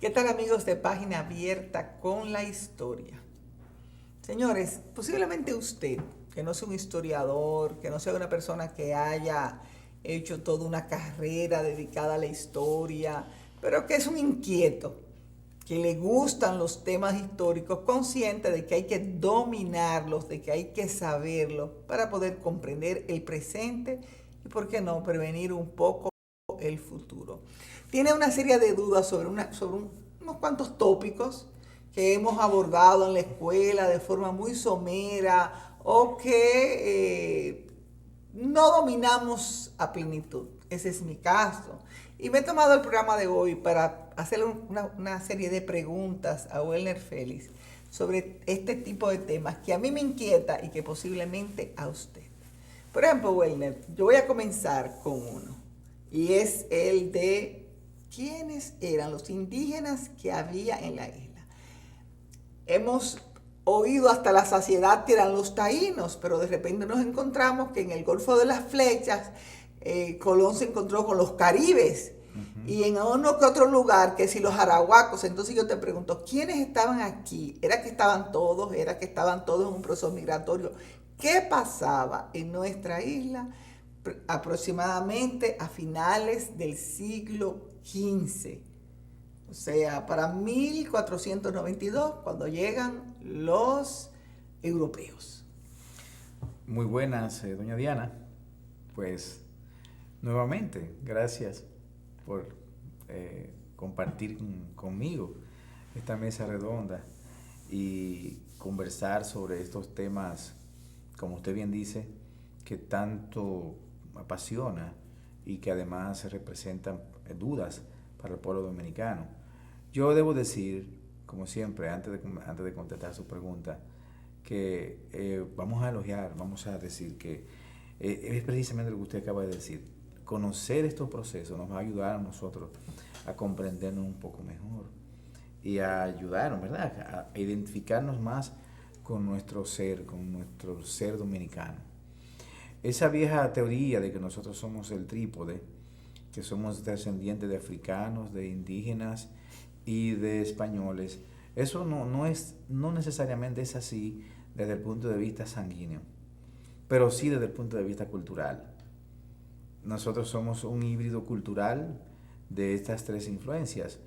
¿Qué tal amigos de Página Abierta con la Historia? Señores, posiblemente usted, que no sea un historiador, que no sea una persona que haya hecho toda una carrera dedicada a la historia, pero que es un inquieto, que le gustan los temas históricos, consciente de que hay que dominarlos, de que hay que saberlos para poder comprender el presente y, por qué no, prevenir un poco el futuro. Tiene una serie de dudas sobre unos cuantos tópicos que hemos abordado en la escuela de forma muy somera o que no dominamos a plenitud. Ese es mi caso. Y me he tomado el programa de hoy para hacerle una serie de preguntas a Welner Félix sobre este tipo de temas que a mí me inquieta y que posiblemente a usted. Por ejemplo, Welner, yo voy a comenzar con uno. Y es el de quiénes eran los indígenas que había en la isla. Hemos oído hasta la saciedad que eran los taínos, pero de repente nos encontramos que en el Golfo de las Flechas Colón se encontró con los caribes. Y en uno que otro lugar, que si los arahuacos. Entonces yo te pregunto, ¿quiénes estaban aquí? ¿Era que estaban todos? ¿Era que estaban todos en un proceso migratorio? ¿Qué pasaba en nuestra isla aproximadamente a finales del siglo XV? O sea, para 1492, cuando llegan los europeos. Muy buenas, doña Diana. Pues nuevamente, gracias por compartir conmigo esta mesa redonda y conversar sobre estos temas, como usted bien dice, que tanto apasiona y que además representan dudas para el pueblo dominicano. Yo debo decir, como siempre, antes de contestar su pregunta, que vamos a elogiar, vamos a decir que es precisamente lo que usted acaba de decir. Conocer estos procesos nos va a ayudar a nosotros a comprendernos un poco mejor y a ayudarnos, ¿verdad?, a identificarnos más con nuestro ser dominicano. Esa vieja teoría de que nosotros somos el trípode, que somos descendientes de africanos, de indígenas y de españoles, eso no necesariamente es así desde el punto de vista sanguíneo, pero sí desde el punto de vista cultural. Nosotros somos un híbrido cultural de estas tres influencias.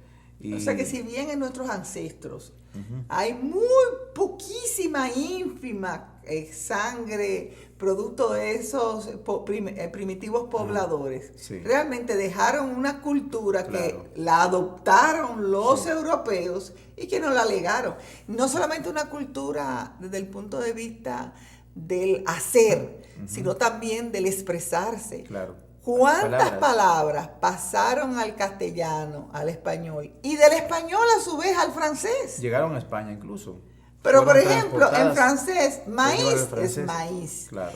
O sea que si bien en nuestros ancestros Uh-huh. hay muy poquísima, ínfima sangre producto de esos primitivos pobladores, Sí. realmente dejaron una cultura Claro. que la adoptaron los Sí. europeos y que nos la legaron. No solamente una cultura desde el punto de vista del hacer, Uh-huh. sino también del expresarse. Claro. ¿Cuántas palabras pasaron al castellano, al español, y del español a su vez al francés? Llegaron a España incluso. Pero por Fueron ejemplo, en transportadas francés, por maíz francés. es maíz. Claro.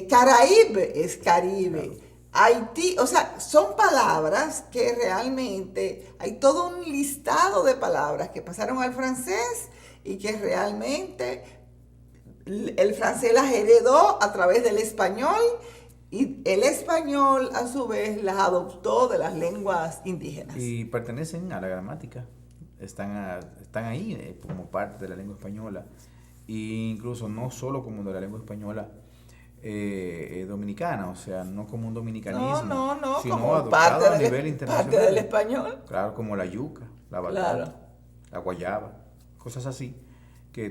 Caraíbe es Caribe. Claro. Haití, o sea, son palabras que realmente hay todo un listado de palabras que pasaron al francés y que realmente el francés las heredó a través del español. Y el español, a su vez, las adoptó de las lenguas indígenas. Y pertenecen a la gramática. Están ahí como parte de la lengua española. E incluso no solo como de la lengua española dominicana, o sea, no como un dominicanismo, no, sino como adoptado a nivel internacional. Parte del español. Claro, como la yuca, la batata, la guayaba, cosas así. Que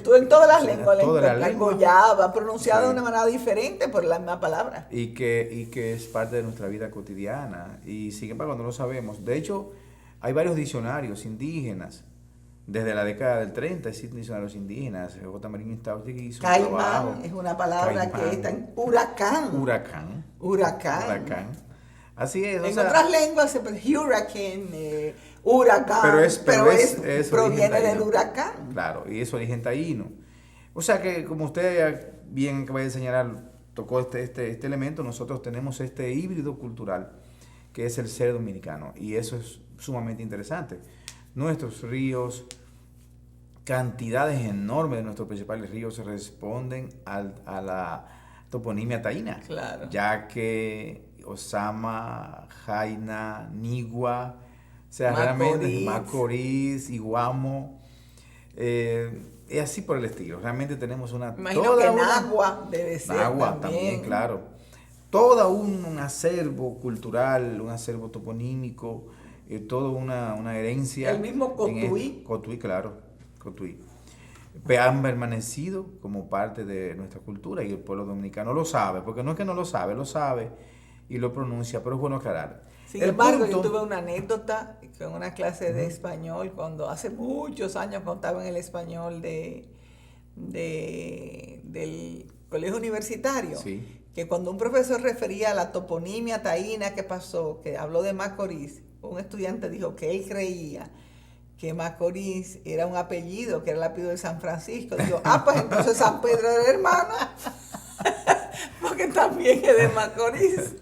tú en todas las lenguas la goyaba, pronunciada de una manera diferente por la misma palabra. Y que es parte de nuestra vida cotidiana. Y sin embargo, no lo sabemos. De hecho, hay varios diccionarios indígenas. Desde la década del 30 existen diccionarios indígenas. J. Marín Staudig hizo un trabajo. Caimán es una palabra que está en huracán. Así es. En otras lenguas se puede hurricane, huracán, pero proviene del huracán. Claro, y es origen taíno. O sea que, como usted bien acaba de señalar, tocó este elemento, nosotros tenemos este híbrido cultural que es el ser dominicano, y eso es sumamente interesante. Nuestros ríos, cantidades enormes de nuestros principales ríos responden a la toponimia taína, claro. Ya que Osama, Jaina, Nigua O sea, realmente Macorís. Macorís, Iguamo, y así por el estilo. Realmente tenemos Imagino que Nagua debe ser Nagua también, claro. Todo un acervo cultural, un acervo toponímico, toda una herencia. El mismo Cotuí. Cotuí, claro, Cotuí. Han permanecido como parte de nuestra cultura y el pueblo dominicano lo sabe, porque no es que no lo sabe y lo pronuncia, pero es bueno aclarar. Sin embargo, yo tuve una anécdota con una clase de español cuando hace muchos años contaba en el español del colegio universitario, sí, que cuando un profesor refería a la toponimia taína que pasó, que habló de Macorís, un estudiante dijo que él creía que Macorís era un apellido, que era el apellido de San Francisco. Digo, pues entonces San Pedro era hermano, porque también es de Macorís.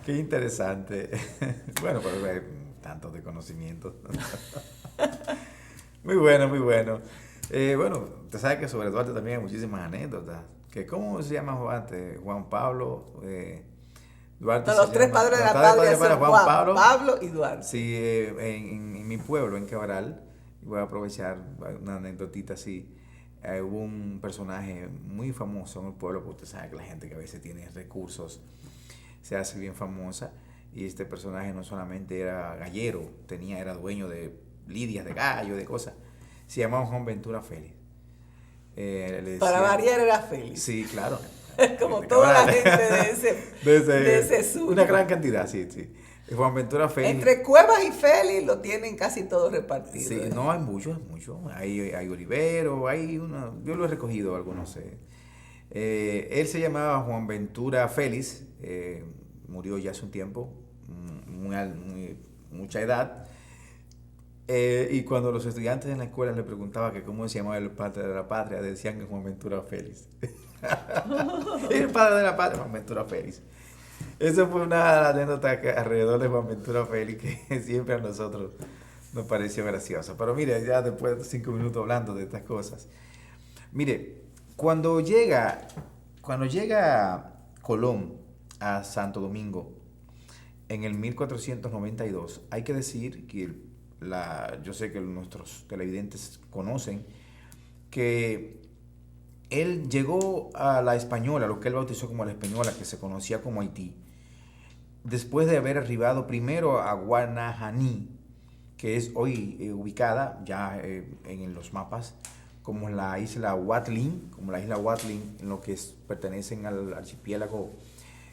Qué interesante. Bueno, pero hay tantos de conocimiento. Muy bueno, muy bueno. Bueno, usted sabe que sobre Duarte también hay muchísimas anécdotas. ¿Cómo se llama Juan Pablo? Duarte. No, los tres padres de la patria son Juan Pablo y Duarte. Sí, en mi pueblo, en Cabral, voy a aprovechar una anécdotita así. Hubo un personaje muy famoso en el pueblo, porque usted sabe que la gente que a veces tiene recursos se hace bien famosa, y este personaje no solamente era gallero, era dueño de lidias de gallo, de cosas. Se llamaba Juan Ventura Félix. Para variar era Félix. Sí, claro. Como toda la gente de ese sur. Una gran cantidad, sí. Juan Ventura Félix. Entre Cuevas y Félix lo tienen casi todos repartidos. Sí, no, hay muchos. Hay Olivero, yo lo he recogido algunos. Él se llamaba Juan Ventura Félix, murió ya hace un tiempo, mucha edad. Y cuando los estudiantes en la escuela le preguntaban que cómo se llamaba el padre de la patria, decían que Juan Ventura Félix. El padre de la patria, Juan Ventura Félix. Eso fue una anécdota alrededor de Juan Ventura Félix que siempre a nosotros nos pareció graciosa. Pero mire, ya después de 5 minutos hablando de estas cosas. Mire, cuando llega Colón a Santo Domingo en el 1492, hay que decir que yo sé que nuestros televidentes conocen que él llegó a la Española, lo que él bautizó como la Española, que se conocía como Haití, después de haber arribado primero a Guanajaní, que es hoy ubicada ya en los mapas como la isla Watling, en lo que pertenecen al archipiélago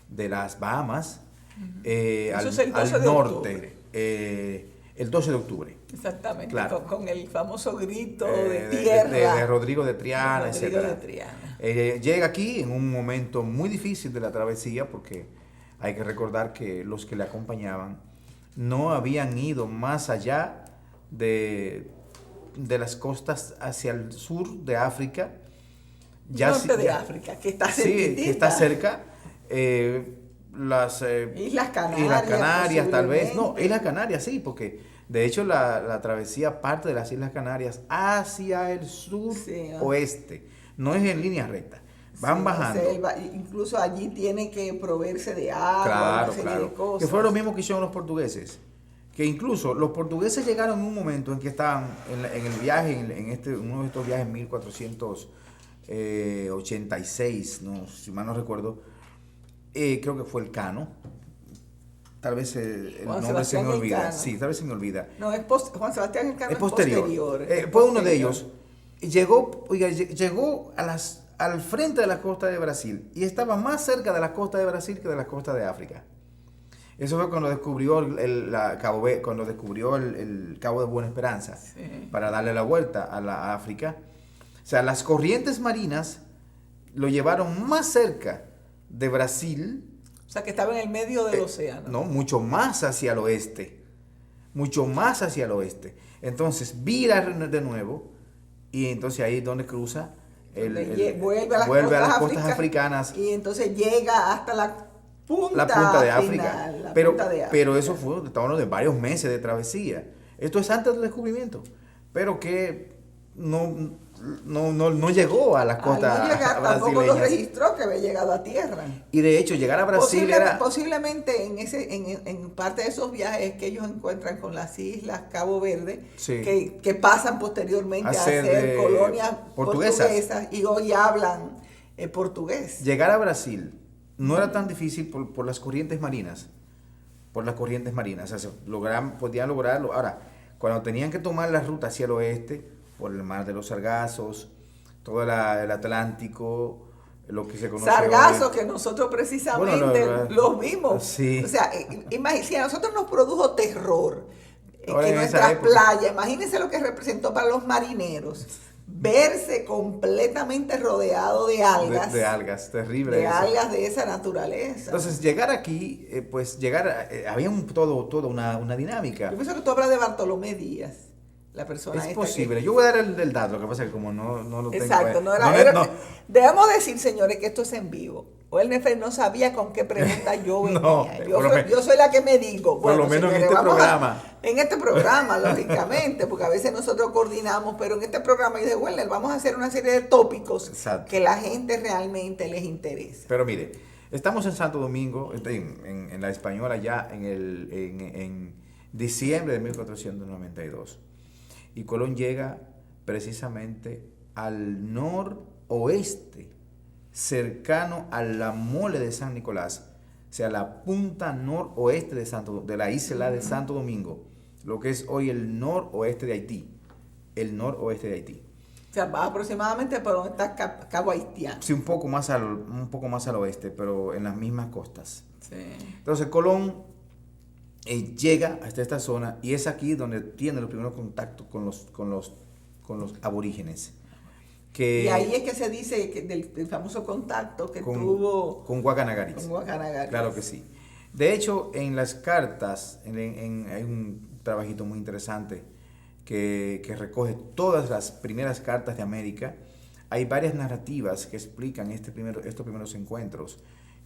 de las Bahamas, al norte, el 12 de octubre. Exactamente, claro. con el famoso grito de tierra. De Rodrigo de Triana, etc. Llega aquí en un momento muy difícil de la travesía, porque hay que recordar que los que le acompañaban no habían ido más allá de las costas hacia el sur de África. Norte de África, que está cerquitita. Sí, que está cerca. Las Islas Canarias, tal vez. No, Islas Canarias, sí, porque de hecho la travesía parte de las Islas Canarias hacia el sur oeste. No es en línea recta. Van bajando. Incluso allí tiene que proveerse de agua, una serie de cosas. Que fue lo mismo que hicieron los portugueses. Que incluso los portugueses llegaron en un momento en que estaban en el viaje, uno de estos viajes en 1486, no, si mal no recuerdo, creo que fue el Cano. Tal vez el nombre se me olvida. Sí, tal vez se me olvida. No, Juan Sebastián Elcano es posterior. Fue uno de ellos. Llegó al frente de la costa de Brasil y estaba más cerca de la costa de Brasil que de la costa de África. Eso fue cuando descubrió el Cabo de Buena Esperanza, para darle la vuelta a África. O sea, las corrientes marinas lo llevaron más cerca de Brasil. O sea, que estaba en el medio del océano. No, mucho más hacia el oeste. Entonces, vira de nuevo, y entonces ahí es donde cruza. Vuelve a las costas africanas. Y entonces llega hasta la punta de África. Pero eso fue, estamos hablando de varios meses de travesía. Esto es antes del descubrimiento. Pero que no no llegó a la costa Al no llegar, tampoco lo brasileña. registró que había llegado a tierra. Y de hecho, llegar a Brasil era... Posiblemente en parte de esos viajes que ellos encuentran con las islas Cabo Verde, Sí. que pasan posteriormente a ser ser colonias portuguesas. portuguesas y hoy hablan portugués. Llegar a Brasil no era tan difícil por las corrientes marinas. Por las corrientes marinas. O sea, podían lograrlo. Ahora, cuando tenían que tomar la ruta hacia el oeste, por el mar de los Sargazos, todo el Atlántico, lo que se conoce Sargazos hoy. que nosotros precisamente los vimos. Sí. O sea, si a nosotros nos produjo terror Ahora que en esa nuestra época. playa, imagínense lo que representó para los marineros, verse completamente rodeado de algas. De algas, terrible. De eso. algas de esa naturaleza. Entonces, llegar aquí, había toda una dinámica. Yo pienso que tú hablas de Bartolomé Díaz, la persona Es esta posible. Yo voy a dar el dato, lo que pasa es que como no lo tengo. Exacto, debemos decir, señores, que esto es en vivo. O el Nefer no sabía con qué pregunta yo venía. No, yo soy la que me digo. Por lo menos en este programa. En este programa, lógicamente, porque a veces nosotros coordinamos, pero en este programa yo dije, bueno, vamos a hacer una serie de tópicos Exacto. que la gente realmente les interesa. Pero mire, estamos en Santo Domingo, en la Española ya en diciembre de 1492. Y Colón llega precisamente al noroeste, cercano a la mole de San Nicolás, o sea, la punta noroeste de la isla de Santo Domingo, lo que es hoy el noroeste de Haití. El noroeste de Haití. O sea, va aproximadamente por donde está Cabo Haitiano. Sí, un poco más al oeste, pero en las mismas costas. Sí. Entonces Colón llega hasta esta zona y es aquí donde tiene los primeros contactos con los aborígenes. Y ahí es que se dice que del famoso contacto que tuvo con Guacanagaris. con Guacanagaris. Claro que sí. De hecho, en las cartas, hay un trabajito muy interesante que recoge todas las primeras cartas de América. Hay varias narrativas que explican estos primeros encuentros.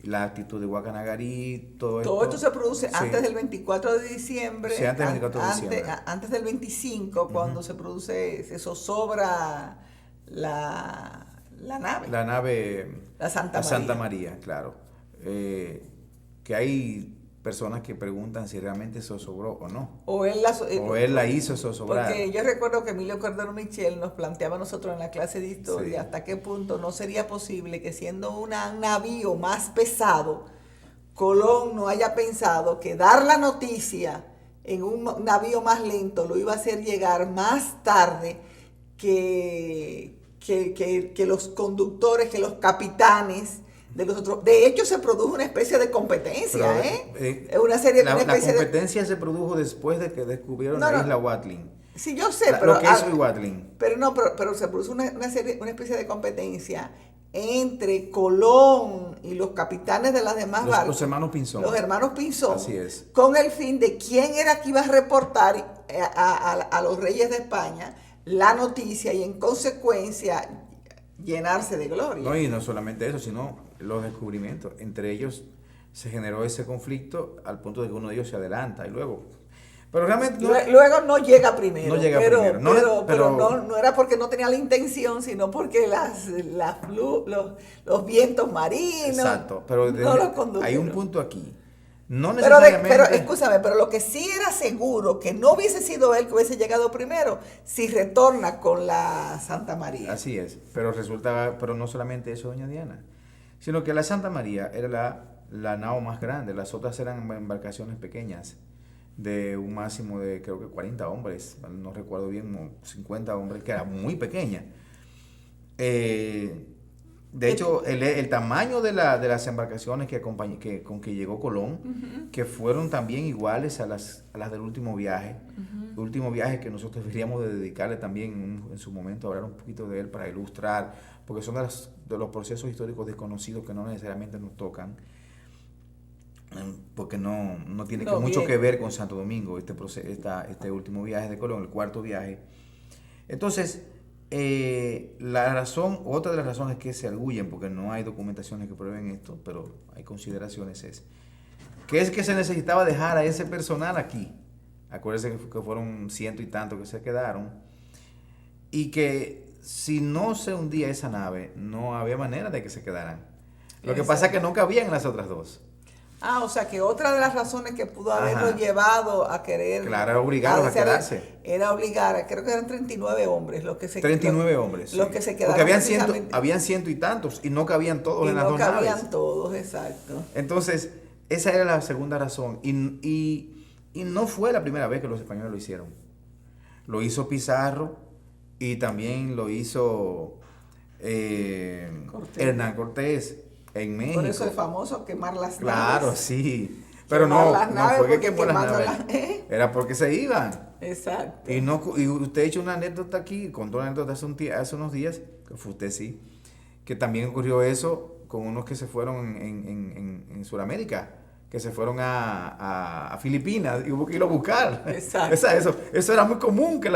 La actitud de Guacanagarí, todo esto. Todo esto se produce sí. Antes del 24 de diciembre. Sí, antes del 24 de diciembre. Antes del 25, cuando se zozobra la nave. La nave. La Santa María. Santa María, claro. Que hay personas que preguntan si realmente zozobró o no. O él la hizo zozobrar. Porque yo recuerdo que Emilio Cordero Michel nos planteaba a nosotros en la clase de historia Sí. hasta qué punto no sería posible que siendo un navío más pesado, Colón no haya pensado que dar la noticia en un navío más lento lo iba a hacer llegar más tarde que los conductores, que los capitanes de los otros. De hecho, se produjo una especie de competencia, Pero, una serie, la una especie competencia se produjo después de que descubrieron la isla Watling. Sí, yo sé, pero lo que es hoy Watling. Pero se produjo una especie de competencia entre Colón y los capitanes de las demás barcos. Los hermanos Pinzón. Los hermanos Pinzón. Así es. Con el fin de quién era que iba a reportar a los reyes de España la noticia y en consecuencia llenarse de gloria. No, y no solamente eso, sino los descubrimientos. Entre ellos se generó ese conflicto al punto de que uno de ellos se adelanta y luego... Pero realmente luego no llega primero. No llega primero. No era porque no tenía la intención, sino porque los vientos marinos. Exacto, pero no lo condujeron. hay un punto aquí. No necesariamente... Pero escúchame, pero lo que sí era seguro, que no hubiese sido él que hubiese llegado primero, si retorna con la Santa María. Así es, pero no solamente eso, doña Diana, sino que la Santa María era la nao más grande, las otras eran embarcaciones pequeñas, de un máximo de creo que 40 hombres, no recuerdo bien, 50 hombres, que era muy pequeña. De hecho, el tamaño de las embarcaciones con que llegó Colón, uh-huh, que fueron también iguales a las del último viaje, uh-huh, el último viaje que nosotros deberíamos de dedicarle también en su momento, hablar un poquito de él para ilustrar, porque son de los procesos históricos desconocidos que no necesariamente nos tocan, porque no tiene mucho que ver con Santo Domingo, este último viaje de Colón, el cuarto viaje. Entonces, otra de las razones que se arguyen, porque no hay documentaciones que prueben esto, pero hay consideraciones, es que se necesitaba dejar a ese personal aquí. Acuérdense que fueron 100 y tantos que se quedaron, y que si no se hundía esa nave, no había manera de que se quedaran. Lo que Exacto. pasa es que no cabían las otras dos. O sea que otra de las razones que pudo haberlo Ajá. llevado a querer... Claro, era obligarlos a quedarse. Era obligar, creo que eran 39 hombres los que se 39 hombres. Los sí. que se quedaron. Porque precisamente- habían ciento y tantos y no cabían todos y en las no dos cabían naves. todos, exacto. Entonces, esa era la segunda razón. Y no fue la primera vez que los españoles lo hicieron. Lo hizo Pizarro y también lo hizo Cortés. Hernán Cortés en México. Por eso es famoso quemar las Claro, naves. sí. Pero Quemar no, las no naves fue que porque quemó las quemando naves. Era porque se iban. Exacto. Y usted ha hecho una anécdota aquí, contó una anécdota hace unos días, que fue usted sí, que también ocurrió eso con unos que se fueron en Sudamérica, que se fueron a Filipinas y hubo que irlo a buscar. Exacto. Eso era muy común que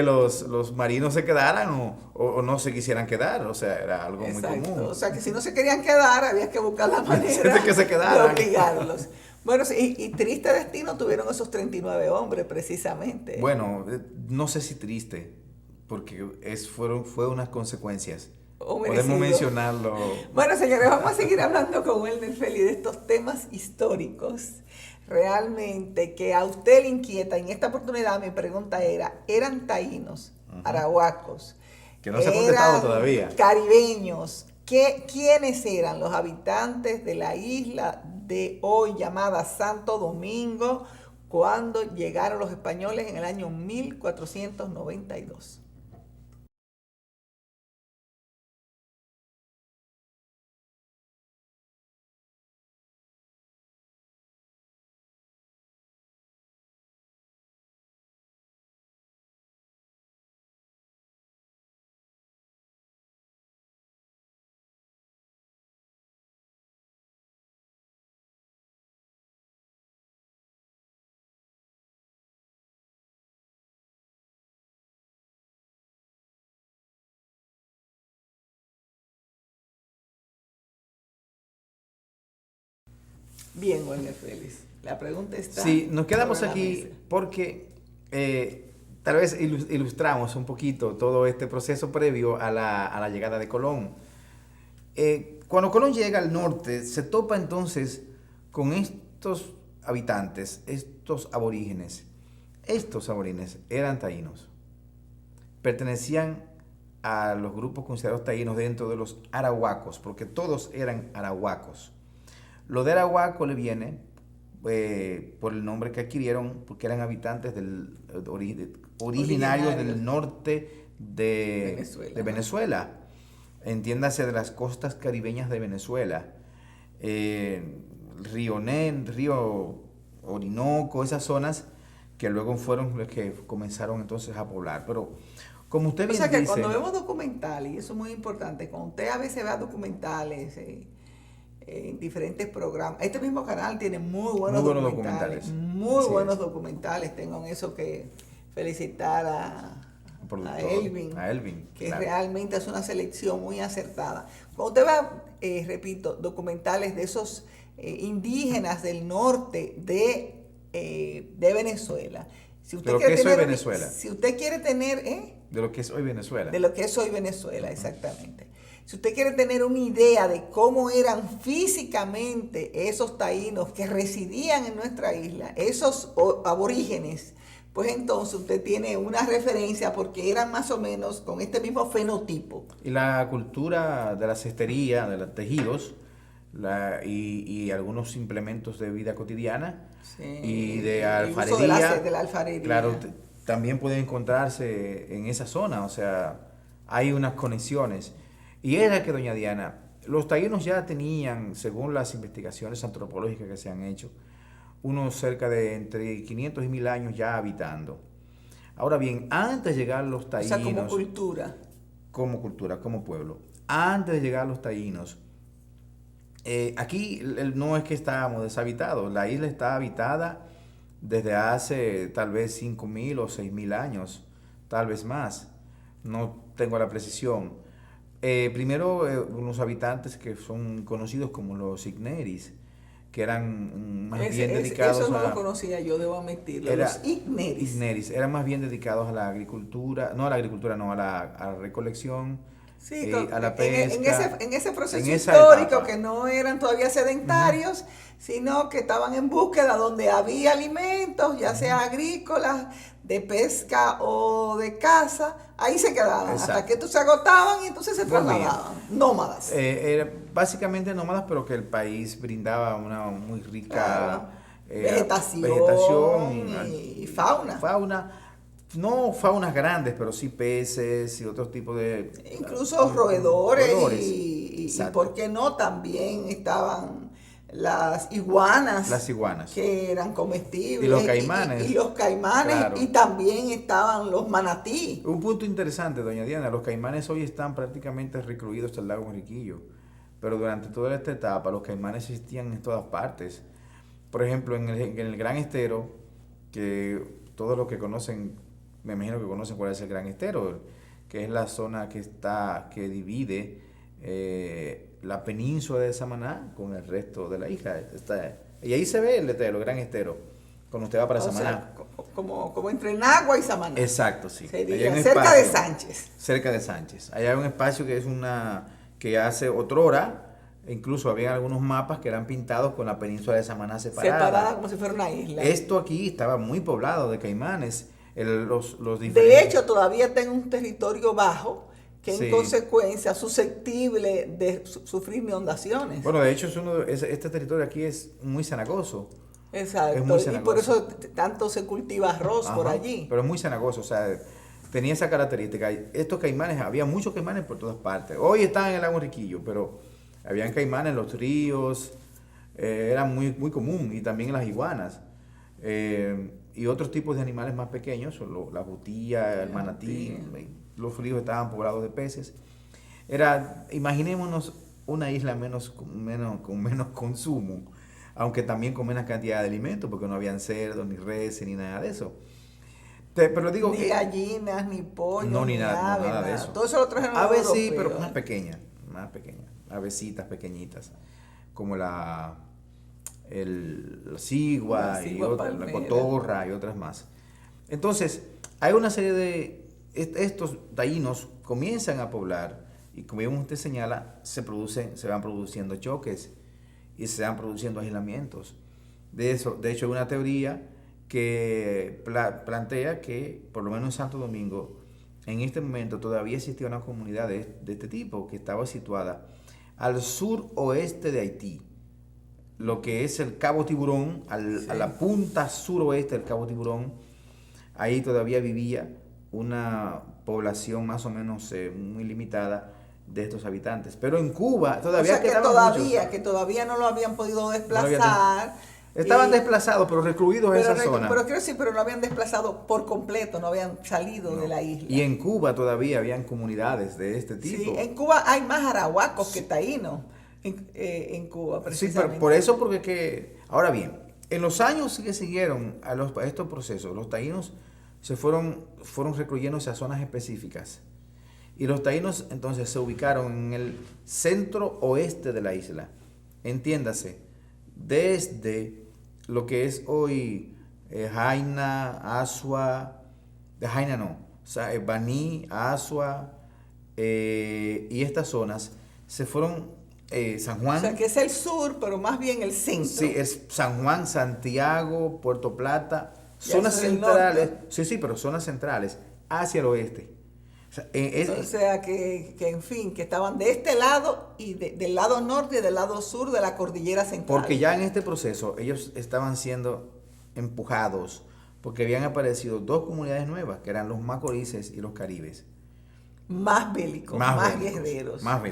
los marinos se quedaran o no se quisieran quedar, o sea, era algo Exacto. muy común. O sea que si no se querían quedar, había que buscar la manera De que se quedaran. de obligarlos. Bueno, sí, y triste destino tuvieron esos 39 hombres, precisamente. Bueno, no sé si triste, porque fue unas consecuencias. O Podemos merecido. mencionarlo. Bueno, señores, vamos a seguir hablando con Welner Feli de estos temas históricos. Realmente que a usted le inquieta. En esta oportunidad mi pregunta era, ¿eran taínos, arahuacos? Que no se ha contestado todavía. Caribeños. ¿Quiénes eran los habitantes de la isla de hoy llamada Santo Domingo cuando llegaron los españoles en el año 1492? Bien, Welner Félix. La pregunta está... Sí, nos quedamos sobre la aquí mesa. porque tal vez ilustramos un poquito todo este proceso previo a la llegada de Colón. Cuando Colón llega al norte, se topa entonces con estos habitantes, estos aborígenes. Estos aborígenes eran taínos. Pertenecían a los grupos considerados taínos dentro de los arahuacos, porque todos eran arahuacos. Lo de arahuaco le viene por el nombre que adquirieron, porque eran habitantes originarios del norte de Venezuela. Entiéndase de las costas caribeñas de Venezuela. Río Orinoco, esas zonas que luego fueron los que comenzaron entonces a poblar. Pero como usted bien O sea que dice, cuando vemos documentales, y eso es muy importante, cuando usted a veces ve documentales en diferentes programas, este mismo canal tiene muy buenos documentales. Muy Así buenos es. documentales. Tengo en eso que felicitar a Elvin, que claro. realmente es una selección muy acertada. Cuando usted va, repito, documentales de esos indígenas del norte de Venezuela, si usted De lo quiere que es hoy tener, Venezuela. si usted quiere tener, De lo que es hoy Venezuela. de lo que es hoy Venezuela, exactamente. Si usted quiere tener una idea de cómo eran físicamente esos taínos que residían en nuestra isla, esos aborígenes, pues entonces usted tiene una referencia porque eran más o menos con este mismo fenotipo. Y la cultura de la cestería, de los tejidos, y algunos implementos de vida cotidiana, Sí, y de el uso alfarería. de la alfarería. Claro, también pueden encontrarse en esa zona, o sea, hay unas conexiones. Y era que, doña Diana, los taínos ya tenían, según las investigaciones antropológicas que se han hecho, unos cerca de entre 500 y 1000 años ya habitando. Ahora bien, antes de llegar los taínos... O sea, como cultura. Como cultura, como pueblo. Antes de llegar los taínos, aquí no es que estábamos deshabitados, la isla está habitada desde hace tal vez 5000 o 6000 años, tal vez más, no tengo la precisión. Primero, unos habitantes que son conocidos como los Igneris, que eran más bien dedicados eso no lo conocía yo, debo admitirlo. Los Igneris. Igneris eran más bien dedicados a la agricultura, no, a la recolección, Sí, a la pesca. en ese proceso en esa histórico, etapa. que no eran todavía sedentarios, sino que estaban en búsqueda donde había alimentos, ya sea agrícolas, de pesca o de caza, ahí se quedaban, Exacto. hasta que estos se agotaban y entonces se Volvían. trasladaban, nómadas. Era básicamente nómadas, pero que el país brindaba una muy rica Claro. vegetación Y fauna. No faunas grandes, pero sí peces y otros tipos de... Incluso roedores. Y Exacto. por qué no, también estaban las iguanas. Las iguanas. Que eran comestibles. Y los caimanes. Y los caimanes. Claro. Y también estaban los manatí. Un punto interesante, doña Diana, los caimanes hoy están prácticamente recluidos al lago Enriquillo, pero durante toda esta etapa los caimanes existían en todas partes. Por ejemplo, en el Gran Estero, que todos los que conocen, me imagino que conocen cuál es el Gran Estero, que es la zona que divide la península de Samaná con el resto de la isla. Y ahí se ve el Estero, el Gran Estero, cuando usted va para Samaná. Sea, como entre Nagua y Samaná. Exacto, sí. Sería cerca de Sánchez. Cerca de Sánchez. Allá hay un espacio que hace otrora, incluso había algunos mapas que eran pintados con la península de Samaná separada como si fuera una isla. Esto aquí estaba muy poblado de caimanes. Los diferentes... De hecho, todavía está en un territorio bajo que en Sí. consecuencia susceptible de sufrir inundaciones. Bueno, de hecho este territorio aquí es muy cenagoso. Exacto, Es muy y cenagoso. por eso tanto se cultiva arroz por allí. Pero es muy cenagoso, o sea, tenía esa característica. Estos caimanes, había muchos caimanes por todas partes. Hoy están en el lago Enriquillo, pero habían caimanes en los ríos, era muy, muy común, y también en las iguanas. Y otros tipos de animales más pequeños, la jutía, el manatí, los ríos estaban poblados de peces. Imaginémonos una isla con menos consumo, aunque también con menos cantidad de alimentos, porque no habían cerdos, ni reses, ni nada de eso. Pero digo, ni gallinas, ni pollo, no, ni ni nada, ave, nada de eso. Todo eso lo trajeron los aves sí, europeos. pero más pequeñas, avecitas pequeñitas, como la cigua y la cotorra y otras más. Entonces, hay una serie de estos taínos comienzan a poblar, y como bien usted señala, se van produciendo choques y se van produciendo aislamientos. De hecho, hay una teoría que plantea que, por lo menos en Santo Domingo, en este momento todavía existía una comunidad de este tipo que estaba situada al suroeste de Haití, lo que es el Cabo Tiburón, a la punta suroeste del Cabo Tiburón. Ahí todavía vivía una población más o menos muy limitada de estos habitantes. Pero en Cuba todavía que todavía no lo habían podido desplazar. Estaban desplazados, pero recluidos en esa zona. Pero quiero decir, pero no habían desplazado por completo, no habían salido de la isla. Y en Cuba todavía habían comunidades de este tipo. Sí, en Cuba hay más arahuacos que taínos. En Cuba, precisamente. Sí, por eso, ahora bien, en los años que siguieron a estos procesos, los taínos fueron recluyéndose a zonas específicas. Y los taínos entonces se ubicaron en el centro oeste de la isla. Entiéndase, desde lo que es hoy Jaina, Asua, Jaina no, Baní, Asua, y estas zonas se fueron San Juan. O sea, que es el sur, pero más bien el centro. Sí, es San Juan, Santiago, Puerto Plata, zonas centrales. Sí, pero zonas centrales hacia el oeste. O sea que en fin, que estaban de este lado y del lado norte y del lado sur de la cordillera central. Porque ya en este proceso ellos estaban siendo empujados, porque habían aparecido dos comunidades nuevas, que eran los macorices y los caribes. Más bélicos, más guerreros. Más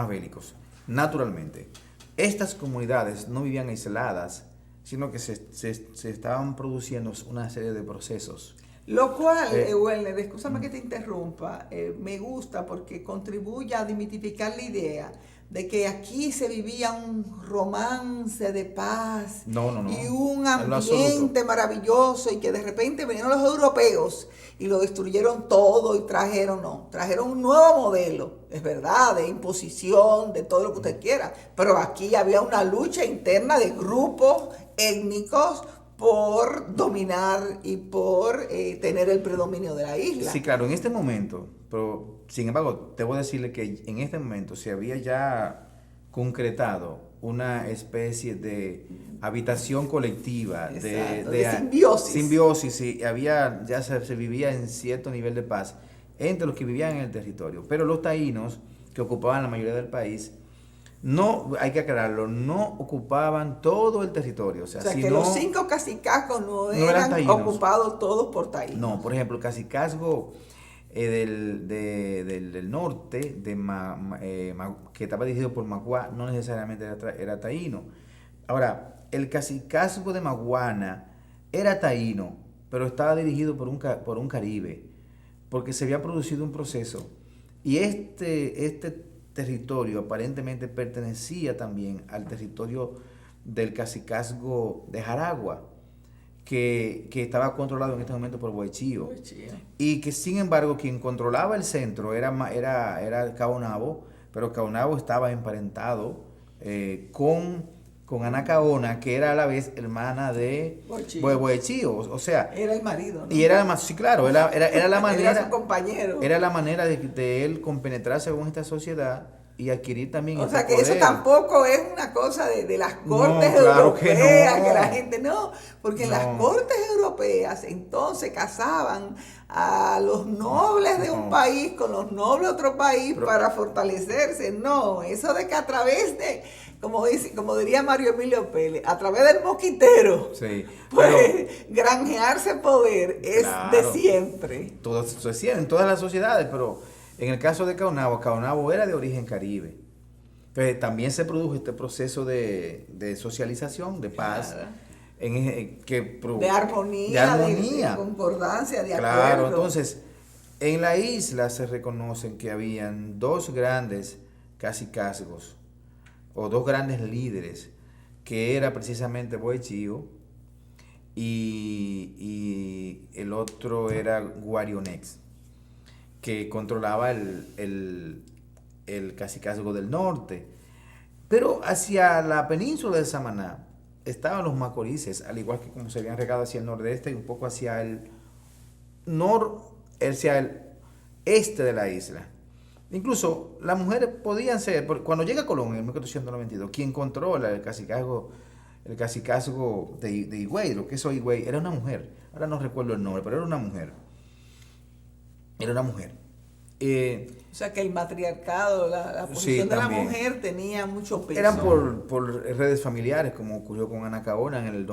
bélicos. Naturalmente, estas comunidades no vivían aisladas, sino que se estaban produciendo una serie de procesos. Lo cual, Werner, excúsame que te interrumpa, me gusta porque contribuye a demitificar la idea de que aquí se vivía un romance de paz No. y un En lo absoluto. ambiente maravilloso, y que de repente vinieron los europeos y lo destruyeron todo y trajeron un nuevo modelo, es verdad, de imposición, de todo lo que usted quiera, pero aquí había una lucha interna de grupos étnicos por dominar y por tener el predominio de la isla. Sí, claro, en este momento, pero sin embargo, debo decirle que en este momento se había ya concretado una especie de habitación colectiva, Exacto, de simbiosis. Simbiosis, sí, ya se vivía en cierto nivel de paz entre los que vivían en el territorio. Pero los taínos, que ocupaban la mayoría del país, no, hay que aclararlo, no ocupaban todo el territorio. O sea, que los 5 cacicazgos no eran taínos. Ocupados todos por taínos. No, por ejemplo, el cacicazgo del norte, que estaba dirigido por Magua, no necesariamente era taíno. Ahora, el cacicazgo de Maguana era taíno, pero estaba dirigido por un caribe, porque se había producido un proceso. Y este territorio aparentemente pertenecía también al territorio del cacicazgo de Jaragua, que estaba controlado en este momento por Bohechío. Y que sin embargo quien controlaba el centro era Caonabo, pero Caonabo estaba emparentado con Anacaona, que era a la vez hermana de Bohechío. O sea, era el marido, ¿no? Y era sí, claro, era la manera. Era su compañero. Era la manera de él compenetrarse con esta sociedad y adquirir también. O sea que poder. Eso tampoco es una cosa de las cortes claro europeas, que la gente no, porque en las cortes europeas entonces casaban a los nobles de un país con los nobles de otro país para fortalecerse. No, eso de que a través de, como diría Mario Emilio Pérez, a través del mosquitero, sí, pues granjearse poder es de siempre. Todo se decía en todas las sociedades, pero en el caso de Caonabo era de origen caribe. Entonces también se produjo este proceso de socialización, de paz, de armonía, de concordancia, de acuerdo. Claro, entonces en la isla se reconocen que habían 2 grandes cacicazgos o 2 grandes líderes, que era precisamente Bohechío y el otro era Guarionex, que controlaba el cacicazgo del norte. Pero hacia la península de Samaná estaban los macorices, al igual que como se habían regado hacia el nordeste y un poco hacia el este de la isla. Incluso las mujeres podían ser, cuando llega Colón en 1492, quien controla el cacicazgo de Higüey, lo que es hoy Higüey, era una mujer. Ahora no recuerdo el nombre, pero era una mujer. O sea que el matriarcado, la posición de la mujer tenía mucho peso. Eran por redes familiares, como ocurrió con Anacaona en el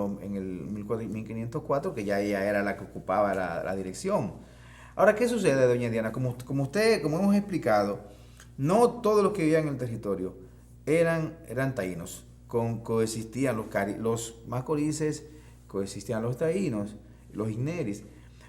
1504, que ya ella era la que ocupaba la dirección. Ahora, ¿qué sucede, doña Diana? Como hemos explicado, no todos los que vivían en el territorio eran taínos. Coexistían los macorices, coexistían los taínos, los igneris.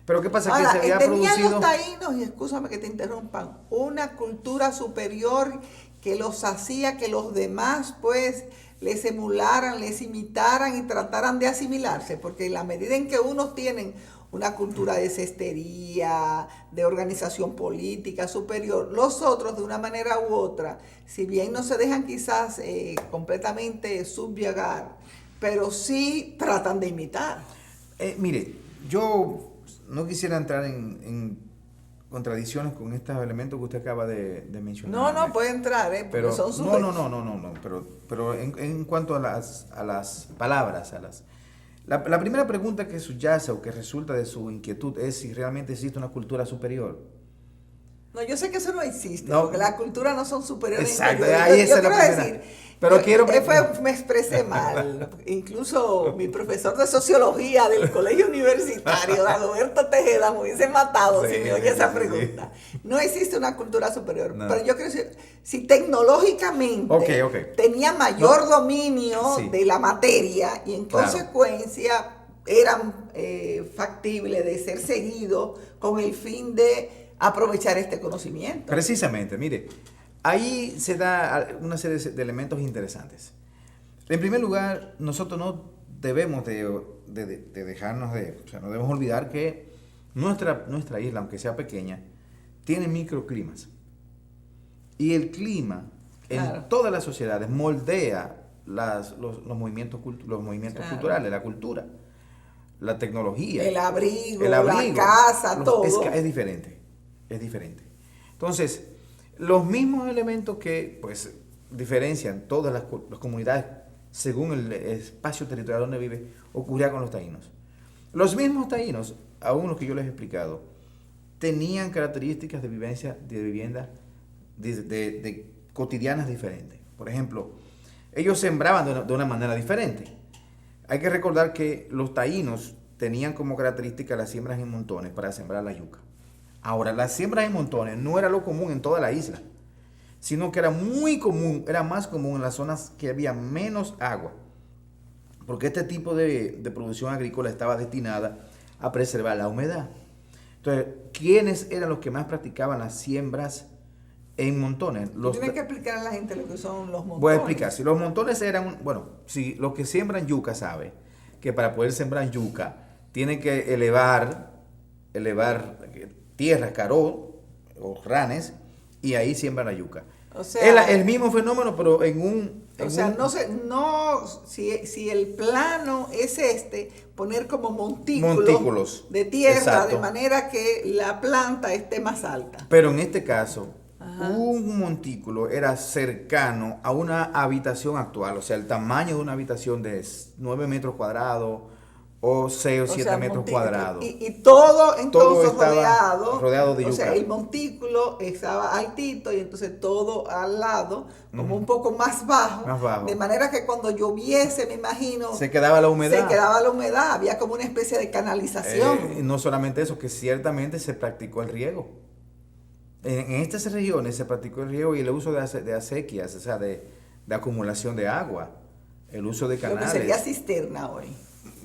Pero ¿qué pasa? Ahora, que se había tenían producido los taínos, y escúchame que te interrumpan, una cultura superior que los hacía que los demás pues les emularan, les imitaran y trataran de asimilarse, porque en la medida en que unos tienen una cultura de cestería, de organización política superior, los otros de una manera u otra, si bien no se dejan quizás completamente subyugar, pero sí tratan de imitar. Mire, yo no quisiera entrar en contradicciones con estos elementos que usted acaba de mencionar. No puede entrar, pero son sus... No, pero en cuanto a las palabras, la primera pregunta que subyace o que resulta de su inquietud es si realmente existe una cultura superior. No, yo sé que eso no existe, porque las culturas no son superiores. Exacto, ahí esa es la primera. Decir, me expresé mal. Incluso mi profesor de sociología del colegio universitario, Dagoberto Tejeda, me hubiese matado si me oye esa pregunta. No existe una cultura superior. No. Pero yo creo que si tecnológicamente tenía mayor dominio de la materia y en consecuencia eran factibles de ser seguidos con el fin de aprovechar este conocimiento. Precisamente, mire, Ahí se da una serie de elementos interesantes. En primer lugar, nosotros no debemos de dejarnos o sea, no debemos olvidar que nuestra isla, aunque sea pequeña, tiene microclimas. Y el clima en todas las sociedades moldea los movimientos culturales, la cultura, la tecnología, el abrigo, la casa, todo. Es diferente. Entonces, los mismos elementos que pues diferencian todas las comunidades según el espacio territorial donde vive, ocurría con los taínos. Los mismos taínos, aún los que yo les he explicado, tenían características de vivienda de cotidianas diferentes. Por ejemplo, ellos sembraban de una manera diferente. Hay que recordar que los taínos tenían como característica las siembras en montones para sembrar la yuca. Ahora, las siembras en montones no era lo común en toda la isla, sino que era muy común, era más común en las zonas que había menos agua, porque este tipo de producción agrícola estaba destinada a preservar la humedad. Entonces, ¿quiénes eran los que más practicaban las siembras en montones? Tienes que explicar a la gente lo que son los montones. Voy a explicar. Si los montones eran, si los que siembran yuca saben que para poder sembrar yuca tienen que elevar tierras, caró o ranes, y ahí siembran la yuca. O sea, el mismo fenómeno, pero en un... Si el plano es poner como montículos de tierra, exacto, de manera que la planta esté más alta. Pero en este caso, un montículo era cercano a una habitación actual, o sea, el tamaño de una habitación de 9 metros cuadrados, o 6 o 7 metros cuadrados. Y todo entonces rodeado de yuca. O sea, el montículo estaba altito y entonces todo al lado, como un poco más bajo. De manera que cuando lloviese, me imagino, se quedaba la humedad. Había como una especie de canalización. Y no solamente eso, que ciertamente se practicó el riego. En estas regiones se practicó el riego y el uso de acequias, o sea, de acumulación de agua, el uso de canales. Lo que sería cisterna hoy.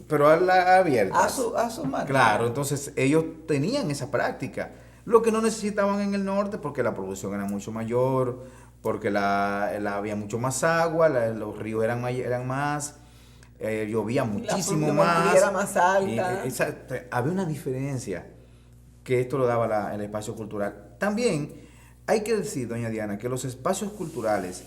Pero abierta. A su mano. Claro, entonces ellos tenían esa práctica. Lo que no necesitaban en el norte porque la producción era mucho mayor, porque había mucho más agua, los ríos eran más, llovía muchísimo más. La era más alta. Había una diferencia que esto lo daba el espacio cultural. También hay que decir, doña Diana, que los espacios culturales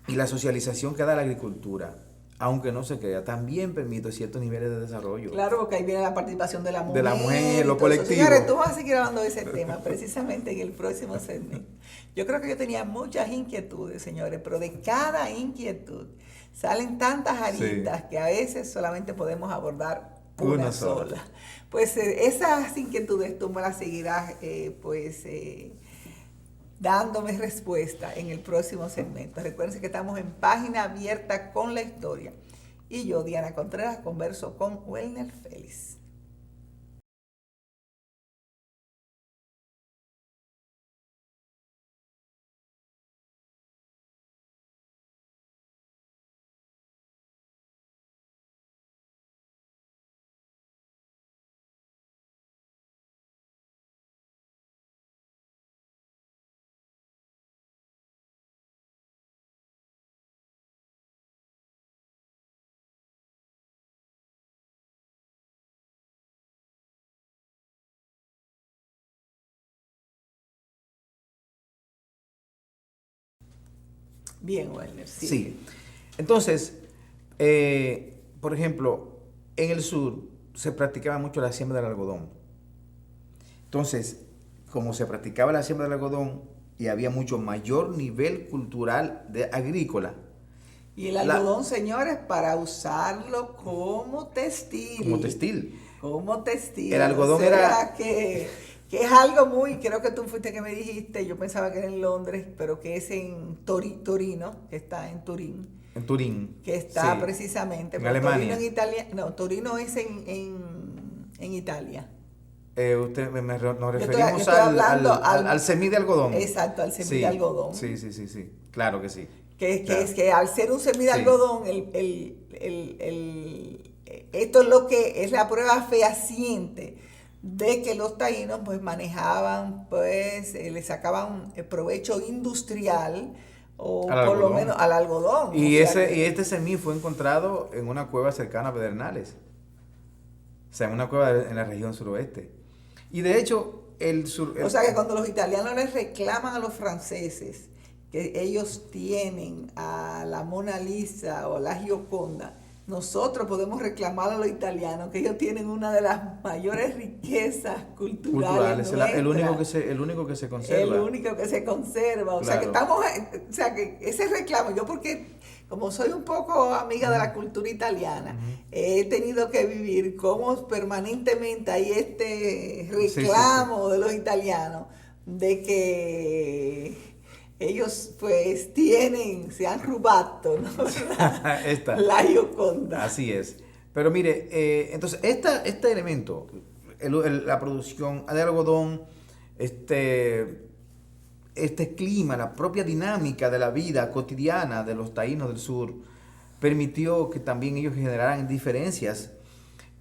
y la socialización que da la agricultura, aunque no se crea, también permite ciertos niveles de desarrollo. Claro, porque ahí viene la participación de la mujer. De la mujer, lo colectivo. Señores, tú vas a seguir hablando de ese tema precisamente en el próximo segmento. Yo creo que yo tenía muchas inquietudes, señores, pero de cada inquietud salen tantas aristas que a veces solamente podemos abordar una sola. Pues esas inquietudes tú me las seguirás, dándome respuesta en el próximo segmento. Recuerden que estamos en Página Abierta con la Historia. Y yo, Diana Contreras, converso con Welner Félix. Bien, Welner. Sí. Entonces, por ejemplo, en el sur se practicaba mucho la siembra del algodón. Entonces, como se practicaba la siembra del algodón y había mucho mayor nivel cultural agrícola. Y el algodón, señores, para usarlo como textil. Como textil. El algodón era... que es algo muy, creo que tú fuiste que me dijiste, yo pensaba que era en Londres, pero que es en Torino, que está en Turín. En Turín. Que está precisamente. En Alemania. Torino en Italia, no, Torino es en Italia. Nos referimos al semí de algodón. Exacto, al semí de algodón. Sí, claro que sí. Es que al ser un semí de algodón, esto es lo que es la prueba fehaciente de que los taínos pues manejaban, pues le sacaban provecho industrial o por lo menos al algodón. Y este semí fue encontrado en una cueva cercana a Pedernales. O sea, en una cueva en la región suroeste. Y de hecho, o sea que cuando los italianos les reclaman a los franceses que ellos tienen a la Mona Lisa o la Gioconda, nosotros podemos reclamar a los italianos que ellos tienen una de las mayores riquezas culturales. El único que se conserva. El único que se conserva. O sea que que ese reclamo, yo porque como soy un poco amiga de la cultura italiana, he tenido que vivir como permanentemente hay este reclamo de los italianos de que ellos pues se han robado, ¿no? la Gioconda. Así es. Pero mire, entonces este elemento, la producción de algodón, este clima, la propia dinámica de la vida cotidiana de los taínos del sur, permitió que también ellos generaran diferencias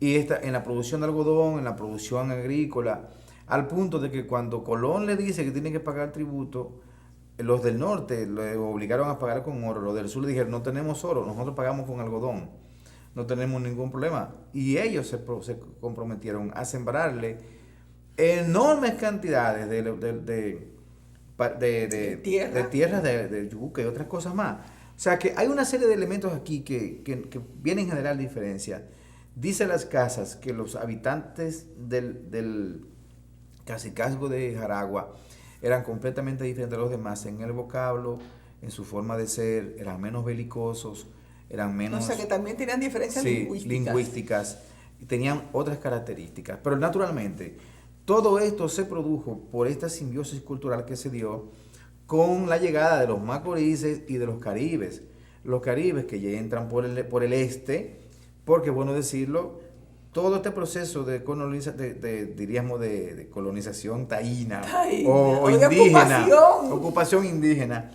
en la producción de algodón, en la producción agrícola, al punto de que cuando Colón le dice que tiene que pagar tributo, los del norte le obligaron a pagar con oro, los del sur le dijeron no tenemos oro, nosotros pagamos con algodón, no tenemos ningún problema. Y ellos se comprometieron a sembrarle enormes cantidades de tierras de yuca y otras cosas más. O sea que hay una serie de elementos aquí que vienen a generar diferencia. Dice Las Casas que los habitantes del cacicazgo de Jaragua eran completamente diferentes a los demás en el vocablo, en su forma de ser, eran menos belicosos, eran menos... O sea que también tenían diferencias lingüísticas, y tenían otras características. Pero naturalmente, todo esto se produjo por esta simbiosis cultural que se dio con la llegada de los macorices y de los caribes. Los caribes que ya entran por el este, porque, bueno decirlo, todo este proceso de colonización taína o indígena, ocupación indígena,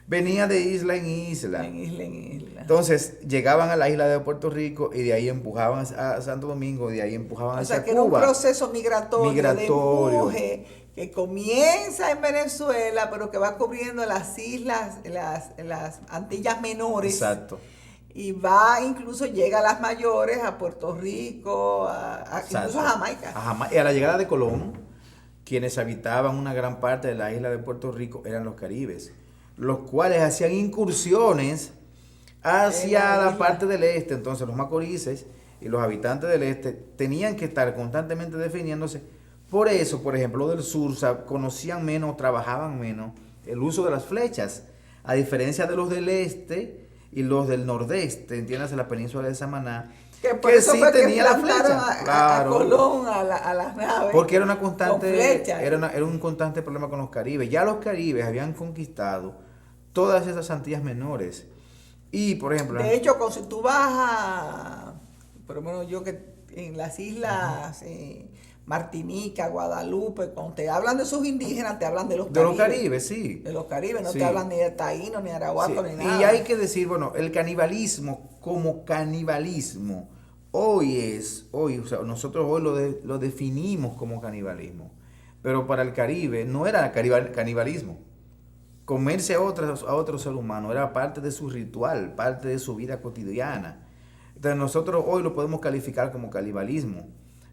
venía de isla en isla. Entonces llegaban a la isla de Puerto Rico y de ahí empujaban a Santo Domingo, de ahí empujaban hacia Cuba. O sea que era un proceso migratorio. De empuje que comienza en Venezuela, pero que va cubriendo las islas, las Antillas Menores. Exacto. Y llega a las mayores, a Puerto Rico, incluso a Jamaica. Y a la llegada de Colón, quienes habitaban una gran parte de la isla de Puerto Rico eran los caribes, los cuales hacían incursiones hacia la parte del este. Entonces los macorices y los habitantes del este tenían que estar constantemente definiéndose. Por eso, por ejemplo, los del sur conocían menos, trabajaban menos el uso de las flechas, a diferencia de los del este y los del nordeste, entiéndase la península de Samaná, que sí tenía la flecha. A Colón, a las naves. Porque era una constante, era un constante problema con los caribes. Ya los caribes habían conquistado todas esas Antillas Menores. Y, por ejemplo... De hecho, si tú vas por lo menos yo que en las islas... Martinica, Guadalupe, cuando te hablan de esos indígenas, te hablan de los caribes. De los caribes, sí. De los caribes, no te hablan ni de taíno, ni de arahuaco, ni nada. Y hay que decir, bueno, el canibalismo como canibalismo, o sea, nosotros hoy lo definimos como canibalismo, pero para el Caribe no era canibalismo. Comerse a otro ser humano era parte de su ritual, parte de su vida cotidiana. Entonces nosotros hoy lo podemos calificar como canibalismo.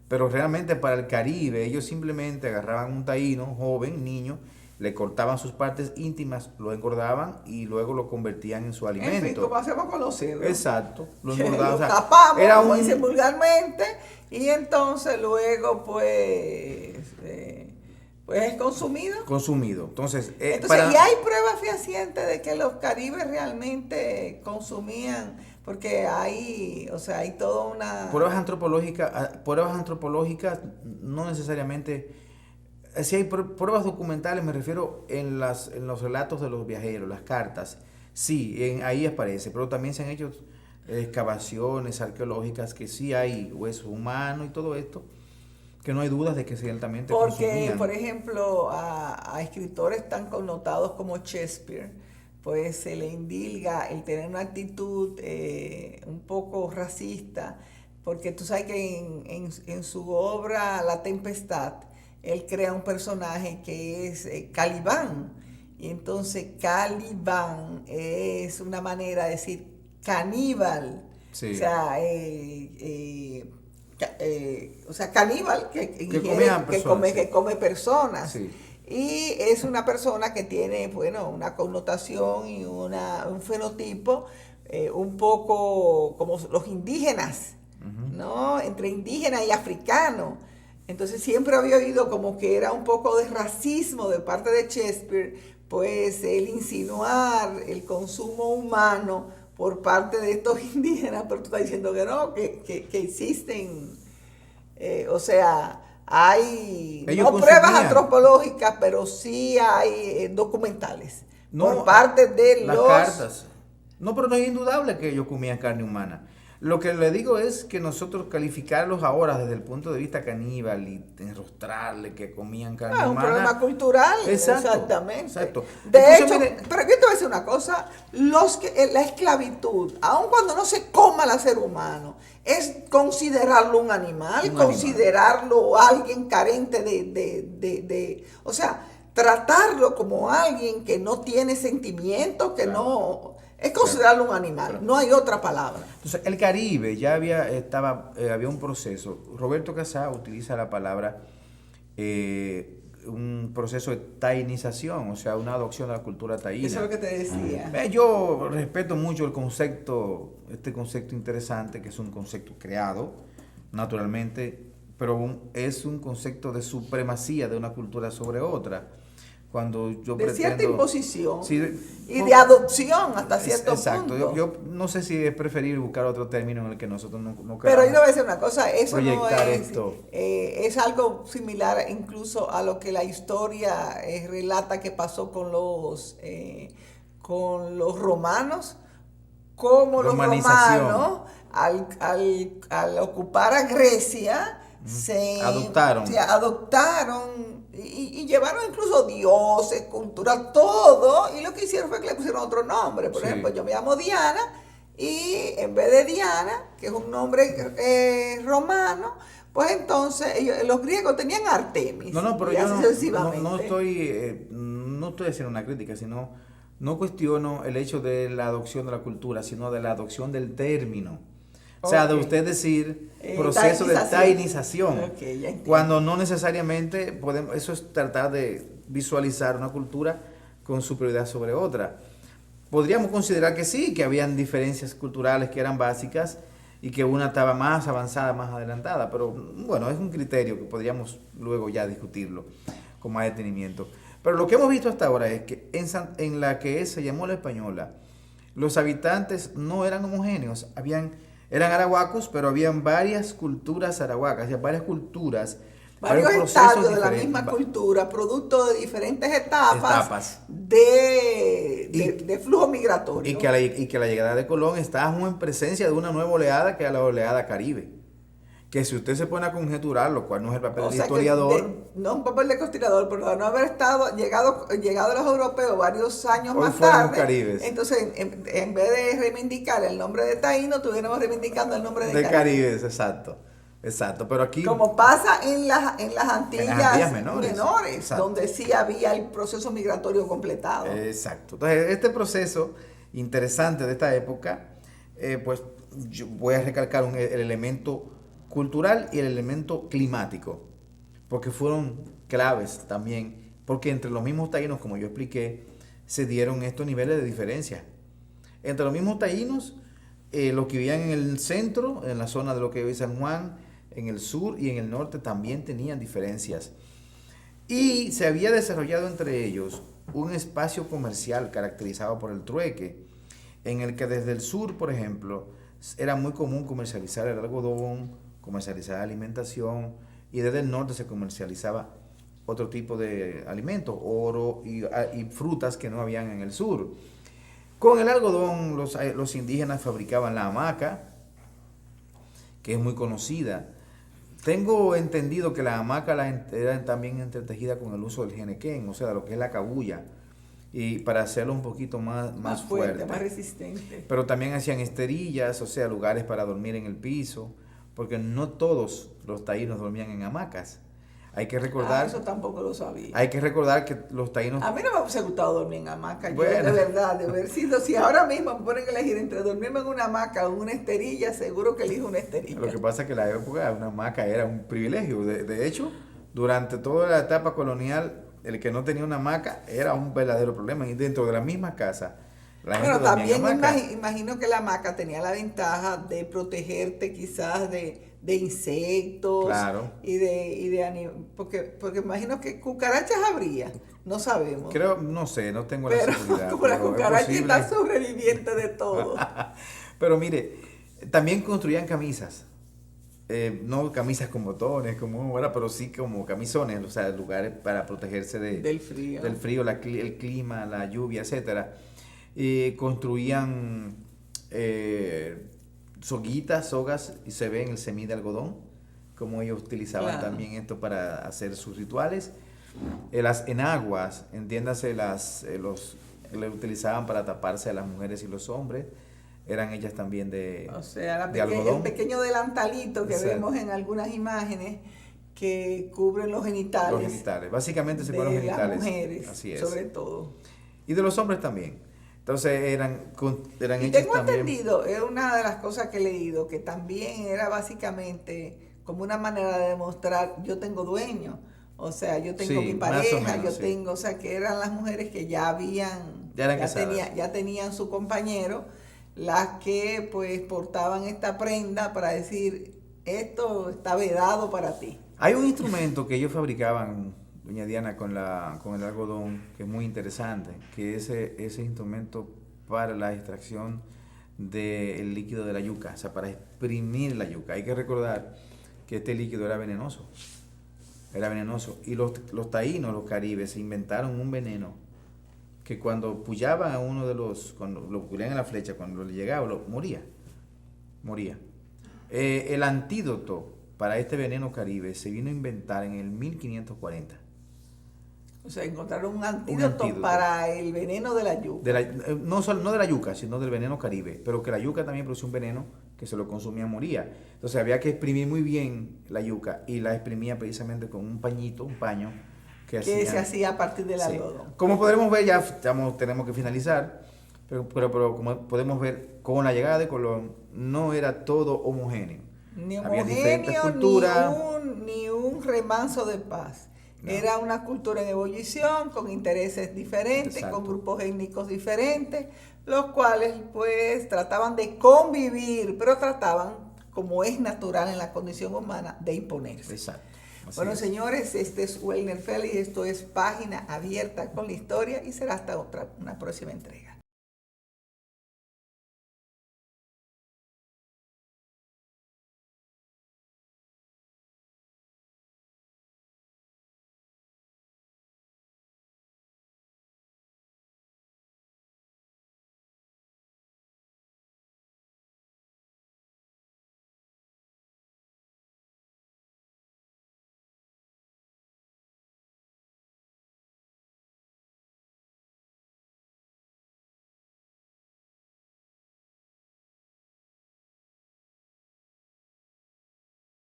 Pero realmente para el Caribe, ellos simplemente agarraban un taíno, joven, niño, le cortaban sus partes íntimas, lo engordaban y luego lo convertían en su alimento. En fin, como hacemos con los cerdos. Exacto. Lo engordaban. Lo tapamos, como dicen vulgarmente, y entonces luego pues es consumido. Consumido. Entonces, ¿y hay pruebas fehacientes de que los caribes realmente consumían? Porque hay toda una... Pruebas antropológicas no necesariamente... Si hay pruebas documentales, me refiero en los relatos de los viajeros, las cartas, sí, ahí aparece, pero también se han hecho excavaciones arqueológicas que sí hay huesos humanos y todo esto, que no hay dudas de que ciertamente consumían. Porque, por ejemplo, a escritores tan connotados como Shakespeare, pues se le indilga el tener una actitud un poco racista, porque tú sabes que en su obra La Tempestad, él crea un personaje que es Calibán. Y entonces Calibán es una manera de decir caníbal. Sí. O sea, caníbal que personas, que come personas. Sí. Y es una persona que tiene, bueno, una connotación y un fenotipo un poco como los indígenas, ¿no? Entre indígena y africano. Entonces siempre había oído como que era un poco de racismo de parte de Shakespeare, pues el insinuar el consumo humano por parte de estos indígenas, pero tú estás diciendo que no, que existen, o sea, hay ellos no pruebas consumían antropológicas, pero sí hay documentales no, por parte de las los cartas. No, pero no es indudable que ellos comían carne humana. Lo que le digo es que nosotros calificarlos ahora desde el punto de vista caníbal y enrostrarle que comían carne humana. Es un problema cultural. Exacto, exactamente. Exacto. De Entonces, hecho, mire, pero yo te voy a decir una cosa, la esclavitud, aun cuando no se coma al ser humano, es considerarlo un animal, considerarlo alguien carente o sea, tratarlo como alguien que no tiene sentimientos, que no... Es considerarlo un animal, no hay otra palabra. Entonces, el Caribe ya había un proceso. Roberto Casá utiliza la palabra un proceso de tainización, o sea, una adopción de la cultura taína. Eso es lo que te decía. Yo respeto mucho este concepto interesante, que es un concepto creado, naturalmente, pero es un concepto de supremacía de una cultura sobre otra. Cuando yo de cierta imposición, sí, y de adopción hasta cierto exacto, punto. Yo no sé si es preferible buscar otro término en el que nosotros no pero yo le voy a decir una cosa, eso no esto. Es algo similar incluso a lo que la historia relata que pasó con los romanos, como los romanos al ocupar a Grecia se adoptaron y llevaron incluso dioses, cultura, todo, y lo que hicieron fue que le pusieron otro nombre. Por ejemplo, yo me llamo Diana, y en vez de Diana, que es un nombre romano, pues entonces los griegos tenían Artemis. No, pero yo no estoy haciendo una crítica, sino no cuestiono el hecho de la adopción de la cultura, sino de la adopción del término. O sea, de usted decir proceso de tainización, cuando no necesariamente eso es tratar de visualizar una cultura con superioridad sobre otra. Podríamos considerar que sí, que habían diferencias culturales que eran básicas y que una estaba más avanzada, más adelantada, pero bueno, es un criterio que podríamos luego ya discutirlo con más detenimiento. Pero lo que hemos visto hasta ahora es que en la que se llamó la Española, los habitantes no eran homogéneos, eran arahuacos, pero habían varias culturas arahuacas, varias culturas, varios estadios de la misma cultura, producto de diferentes etapas de flujo migratorio. Y que la llegada de Colón estaba en presencia de una nueva oleada, que era la oleada Caribe. Que si usted se pone a conjeturar, lo cual no es el papel del historiador. No un papel de historiador, pero no haber llegado los europeos varios años más tarde. Caribes. Entonces, en vez de reivindicar el nombre de taíno, estuviéramos reivindicando el nombre de Caribes. Exacto, pero aquí... Como pasa en las Antillas menores exacto, donde sí había el proceso migratorio completado. Exacto. Entonces, este proceso interesante de esta época, pues yo voy a recalcar el elemento cultural y el elemento climático, porque fueron claves también, porque entre los mismos taínos, como yo expliqué, se dieron estos niveles de diferencia. Entre los mismos taínos, los que vivían en el centro, en la zona de lo que hoy es San Juan, en el sur y en el norte también tenían diferencias. Y se había desarrollado entre ellos un espacio comercial caracterizado por el trueque, en el que desde el sur, por ejemplo, era muy común comercializar el algodón, comercializar alimentación, y desde el norte se comercializaba otro tipo de alimentos, oro y frutas que no habían en el sur. Con el algodón los indígenas fabricaban la hamaca, que es muy conocida. Tengo entendido que la hamaca era también entretejida con el uso del jenequén, o sea, lo que es la cabuya, y para hacerlo un poquito más fuerte, más resistente. Pero también hacían esterillas, o sea, lugares para dormir en el piso, porque no todos los taínos dormían en hamacas. Hay que recordar, eso tampoco lo sabía. hay que recordar que los taínos... A mí no me hubiese gustado dormir en hamaca. Bueno. Yo, de verdad, de haber sido, si ahora mismo me ponen a elegir entre dormirme en una hamaca o una esterilla, seguro que elijo una esterilla. Lo que pasa es que en la época una hamaca era un privilegio. De hecho, durante toda la etapa colonial, el que no tenía una hamaca era un verdadero problema. Y dentro de la misma casa, la gente Bueno, dormía en también hamaca. imagino que la hamaca tenía la ventaja de protegerte quizás de insectos, Claro. porque imagino que cucarachas habría, no sabemos. Creo, no sé, no tengo la Pero seguridad. como la pero es cucaracha posible. está sobreviviente de todo. Pero mire, también construían camisas. No camisas con botones, como ahora, pero sí como camisones, o sea, lugares para protegerse Del frío. del frío, el clima, la lluvia, etcétera. Construían sogas, y se ve en el semí de algodón, como ellos utilizaban Claro. también esto para hacer sus rituales. Las enaguas, entiéndase, le utilizaban para taparse a las mujeres y los hombres, eran hechas también O sea, de algodón. el pequeño delantalito que Exacto. vemos en algunas imágenes que cubren los genitales. Los genitales, básicamente se fueron de los genitales. las mujeres, Así es. sobre todo. Y de los hombres también. Entonces eran Y hechas tengo también. entendido, es una de las cosas que he leído, que también era básicamente como una manera de demostrar, yo tengo dueño, o sea, yo tengo Sí, mi más o pareja, menos, yo sí. tengo, o sea, que eran las mujeres que ya habían, Ya eran casadas. ya tenían su compañero, las que pues portaban esta prenda para decir, esto está vedado para ti. Hay un instrumento que ellos fabricaban, doña Diana, con el algodón, que es muy interesante, que es ese instrumento para la extracción del líquido de la yuca, o sea, para exprimir la yuca. Hay que recordar que este líquido era venenoso. Y los taínos, los caribes, se inventaron un veneno que cuando pullaban a uno cuando lo pullaban en la flecha, cuando le llegaba, moría. El antídoto para este veneno caribe se vino a inventar en el 1540. O sea, encontraron un antídoto para el veneno de la yuca. No de la yuca, sino del veneno caribe, pero que la yuca también producía un veneno que se lo consumía, moría. Entonces había que exprimir muy bien la yuca y la exprimía precisamente con un paño que se hacía a partir del algodón. Como podemos ver, ya tenemos que finalizar, pero como podemos ver, con la llegada de Colón no era todo homogéneo. Ni Había diferentes homogéneo, culturas. ni un remanso de paz. No. Era una cultura en ebullición, con intereses diferentes, Exacto. con grupos étnicos diferentes, los cuales pues trataban de convivir, pero trataban, como es natural en la condición humana, de imponerse. Exacto. Así Bueno, es. señores, este es Wellner Félix, esto es Página Abierta con la Historia y será hasta una próxima entrega.